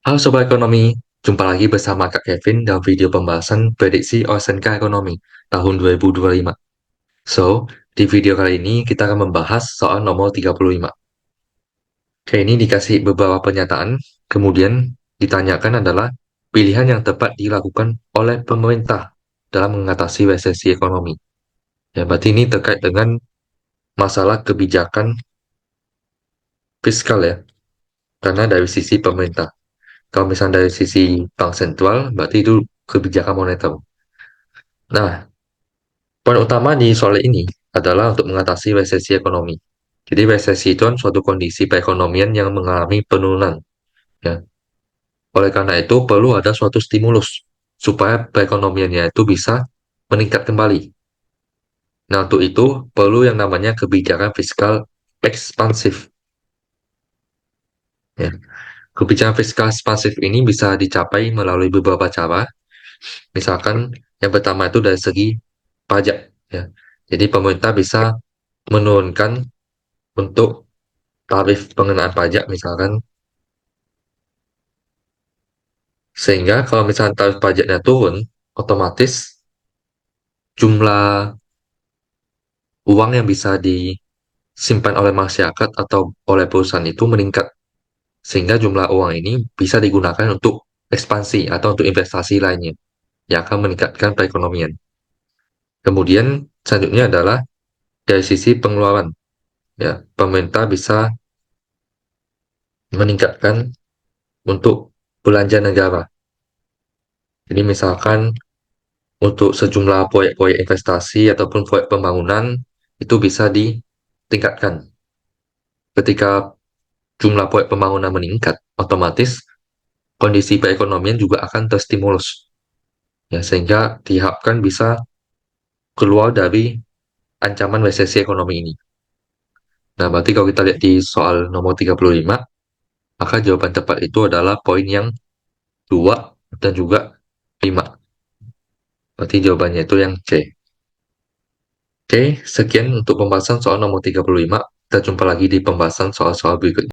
Halo Sobat Ekonomi, jumpa lagi bersama Kak Kevin dalam video pembahasan prediksi OSNK Ekonomi tahun 2025. So, di video kali ini kita akan membahas soal nomor 35. Oke, ini dikasih beberapa pernyataan, kemudian ditanyakan adalah pilihan yang tepat dilakukan oleh pemerintah dalam mengatasi resesi ekonomi. Ya, berarti ini terkait dengan masalah kebijakan fiskal ya, karena dari sisi pemerintah. Kalau misalnya dari sisi bank sentral, berarti itu kebijakan moneter. Nah, poin utama di soal ini adalah untuk mengatasi resesi ekonomi. Jadi resesi itu kan suatu kondisi perekonomian yang mengalami penurunan. Ya. Oleh karena itu perlu ada suatu stimulus supaya perekonomiannya itu bisa meningkat kembali. Nah untuk itu perlu yang namanya kebijakan fiskal ekspansif. Ya. Kebijakan fiskal ekspansif ini bisa dicapai melalui beberapa cara. Misalkan yang pertama itu dari segi pajak. Ya. Jadi pemerintah bisa menurunkan untuk tarif pengenaan pajak misalkan, sehingga kalau misalnya tarif pajaknya turun, otomatis jumlah uang yang bisa disimpan oleh masyarakat atau oleh perusahaan itu meningkat, sehingga jumlah uang ini bisa digunakan untuk ekspansi atau untuk investasi lainnya yang akan meningkatkan perekonomian. Kemudian selanjutnya adalah dari sisi pengeluaran, ya pemerintah bisa meningkatkan untuk belanja negara. Jadi misalkan untuk sejumlah proyek-proyek investasi ataupun proyek pembangunan itu bisa ditingkatkan. Ketika jumlah proyek pembangunan meningkat, otomatis kondisi perekonomian juga akan terstimulus. Ya, sehingga diharapkan bisa keluar dari ancaman resesi ekonomi ini. Nah, berarti kalau kita lihat di soal nomor 35, maka jawaban tepat itu adalah poin yang 2 dan juga 5. Berarti jawabannya itu yang C. Oke, sekian untuk pembahasan soal nomor 35. Kita jumpa lagi di pembahasan soal-soal berikutnya.